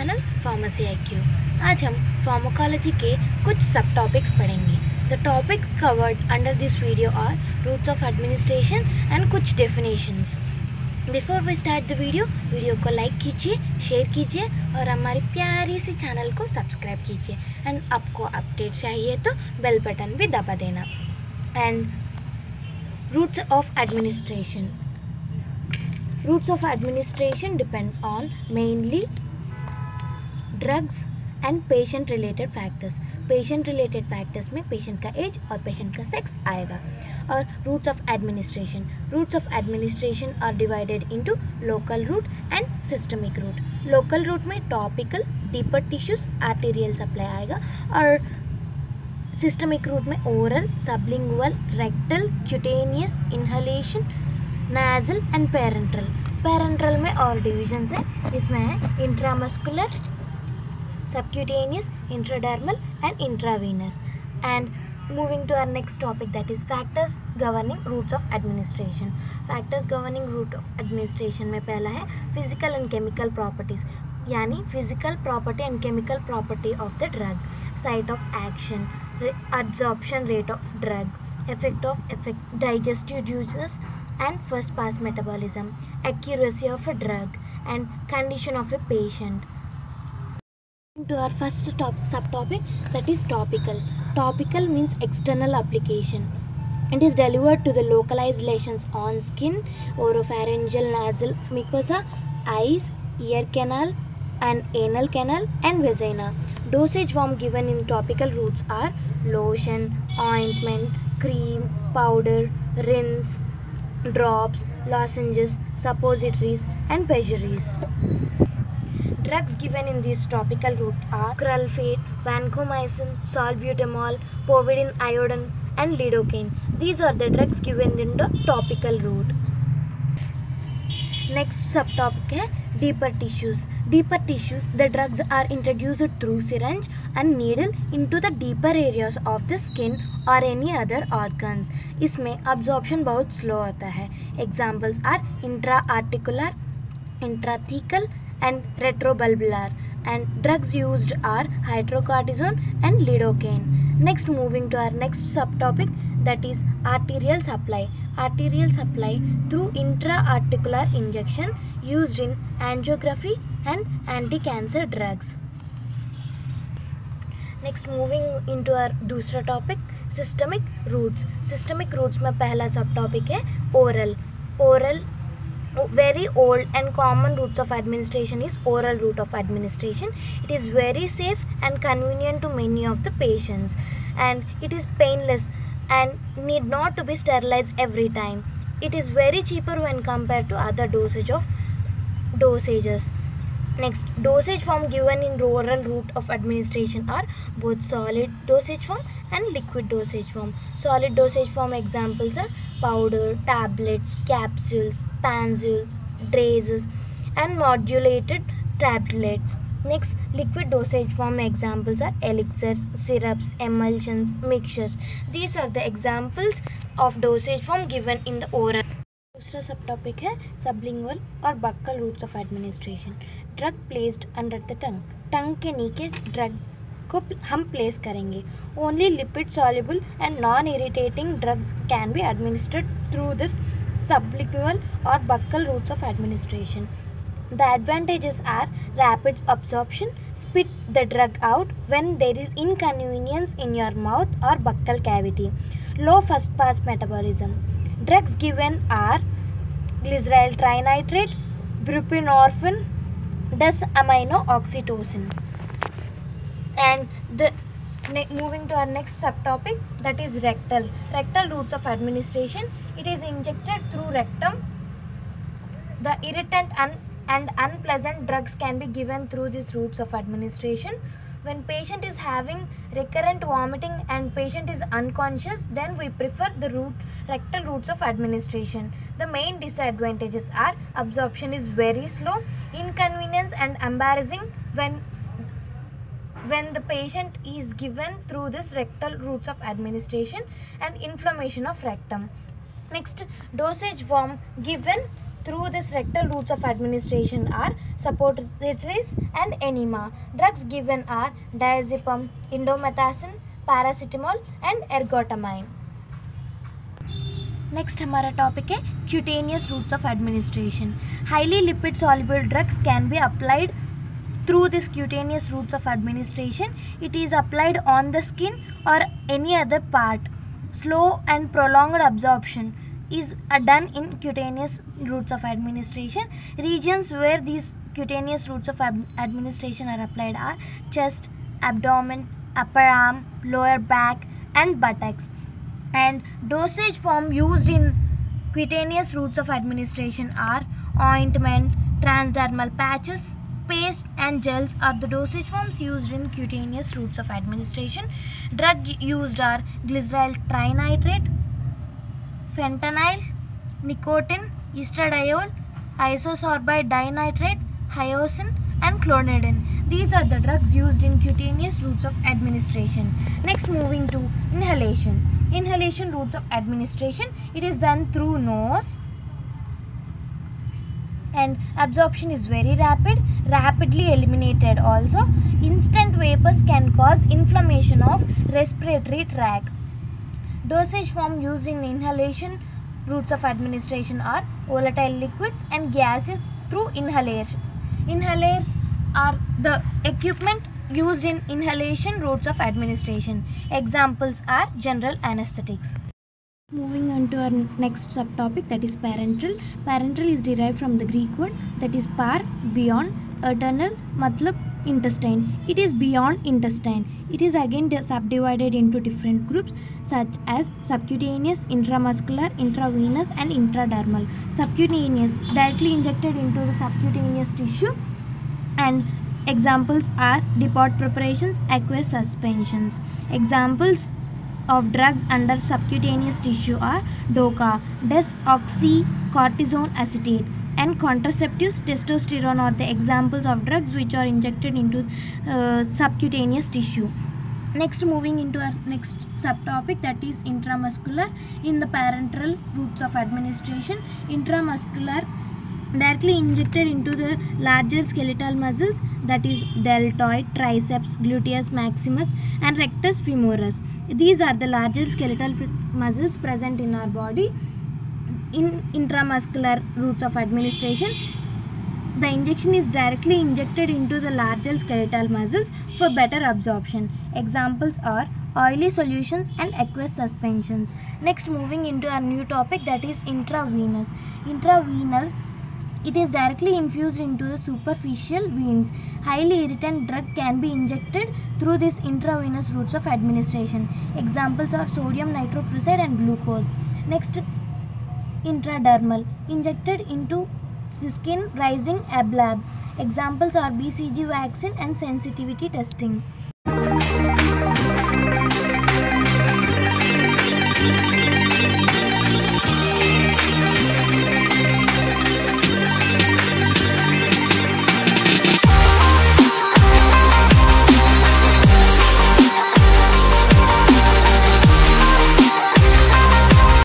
Channel pharmacy IQ। आज हम pharmacology के कुछ सब टॉपिक्स पढ़ेंगे। The topics covered under this video are routes of administration and कुछ definitions. Before we start the video को लाइक कीजिए, शेयर कीजिए और हमारी प्यारी सी चैनल को सब्सक्राइब कीजिए। एंड आपको अपडेट चाहिए तो बेल बटन भी दबा देना। And routes of administration. Routes of administration depends on mainly drugs and patient related factors. Patient related factors में patient का एज और patient का सेक्स आएगा. और routes of administration. Routes of administration are divided into local route and systemic route. Local route में topical, deeper tissues, arterial supply आएगा. और systemic route में oral, sublingual, rectal, cutaneous, inhalation, nasal and parenteral. Parenteral में और divisions है, इसमें है intramuscular, subcutaneous, intradermal and intravenous. And moving to our next topic, that is factors governing routes of administration. Factors governing route of administration में पहला है physical and chemical properties, यानी physical property and chemical property of the drug, site of action, absorption rate of drug, effect of digestive juices and first pass metabolism, accuracy of a drug and condition of a patient. To our first subtopic, that is topical. Topical means external application. It is delivered to the localized lesions on skin, oropharyngeal, nasal mucosa, eyes, ear canal and anal canal and vagina. Dosage form given in topical routes are lotion, ointment, cream, powder, rinse, drops, lozenges, suppositories and pessaries. Drugs given in this topical route are sulfate, vancomycin, salbutamol, povidone iodine and lidocaine. These are the drugs given in the topical route. Next subtopic है deeper tissues. Deeper tissues, the drugs are introduced through syringe and needle into the deeper areas of the skin or any other organs. इसमें absorption बहुत slow होता है. Examples are intra-articular, intrathecal and retrobulbar. And drugs used are hydrocortisone and lidocaine. Next, moving to our next subtopic, that is arterial supply. Arterial supply through intra-articular injection used in angiography and anti-cancer drugs. Next, moving into our दूसरा topic, systemic routes. Systemic routes में पहला subtopic है oral. Oral, very old and common routes of administration is oral route of administration. It is very safe and convenient to many of the patients, and it is painless and need not to be sterilized every time. It is very cheaper when compared to other dosages. Next, dosage form given in oral route of administration are both solid dosage form and liquid dosage form. Solid dosage form examples are powder, tablets, capsules, panzules, drazes and modulated tablets. Next, liquid dosage form examples are elixirs, syrups, emulsions, mixtures. These are the examples of dosage form given in the oral. दूसरा सब topic है sublingual और buccal routes of administration. Drug placed under the tongue. Tongue के नीचे drug को हम place करेंगे. Only lipid soluble and non irritating drugs can be administered through this sublingual or buccal routes of administration. The advantages are rapid absorption, spit the drug out when there is inconvenience in your mouth or buccal cavity, low first pass metabolism. Drugs given are glyceryl trinitrate, buprenorphine, desamino-oxytocin. And moving to our next subtopic, that is rectal. Rectal routes of administration. It is injected through rectum. The irritant and unpleasant drugs can be given through these routes of administration. When patient is having recurrent vomiting and patient is unconscious, then we prefer the rectal routes of administration. The main disadvantages are absorption is very slow, inconvenience and embarrassing when the patient is given through this rectal routes of administration, and inflammation of rectum. Next, dosage form given through this rectal routes of administration are suppositories and enema. Drugs given are diazepam, indomethacin, paracetamol and ergotamine. Next हमारा topic है cutaneous routes of administration. Highly lipid soluble drugs can be applied through this cutaneous routes of administration. It is applied on the skin or any other part. Slow and prolonged absorption is done in cutaneous routes of administration. Regions where these cutaneous routes of administration are applied are chest, abdomen, upper arm, lower back and buttocks. And dosage form used in cutaneous routes of administration are ointment, transdermal patches, paste and gels are the dosage forms used in cutaneous routes of administration. Drug used are glyceryl trinitrate, fentanyl, nicotine, estradiol, isosorbide dinitrate, hyoscine and clonidine. These are the drugs used in cutaneous routes of administration. Next, moving to inhalation. Inhalation routes of administration. It is done through nose and absorption is very rapid, rapidly eliminated also. Instant vapors can cause inflammation of respiratory tract. Dosage form used in inhalation routes of administration are volatile liquids and gases through inhalation. Inhalers are the equipment used in inhalation routes of administration. Examples are general anesthetics. Moving on to our next subtopic, that is parenteral. Parenteral is derived from the Greek word that is par, beyond, eternal, matlab intestine. It is beyond intestine. It is again subdivided into different groups such as subcutaneous, intramuscular, intravenous and intradermal. Subcutaneous, directly injected into the subcutaneous tissue, and examples are depot preparations, aqueous suspensions. Examples of drugs under subcutaneous tissue are DOCA, desoxycortisone acetate, and contraceptives. Testosterone are the examples of drugs which are injected into subcutaneous tissue. Next, moving into our next subtopic, that is intramuscular. In the parenteral routes of administration, intramuscular directly injected into the larger skeletal muscles, that is deltoid, triceps, gluteus maximus and rectus femoris. These are the larger skeletal muscles present in our body. In intramuscular routes of administration, the injection is directly injected into the larger skeletal muscles for better absorption. Examples are oily solutions and aqueous suspensions. Next, moving into our new topic, that is intravenous. Intravenal, it is directly infused into the superficial veins. Highly irritant drug can be injected through this intravenous routes of administration. Examples are sodium nitroprusside and glucose. Next, intradermal, injected into the skin, rising ablab. Examples are BCG vaccine and sensitivity testing.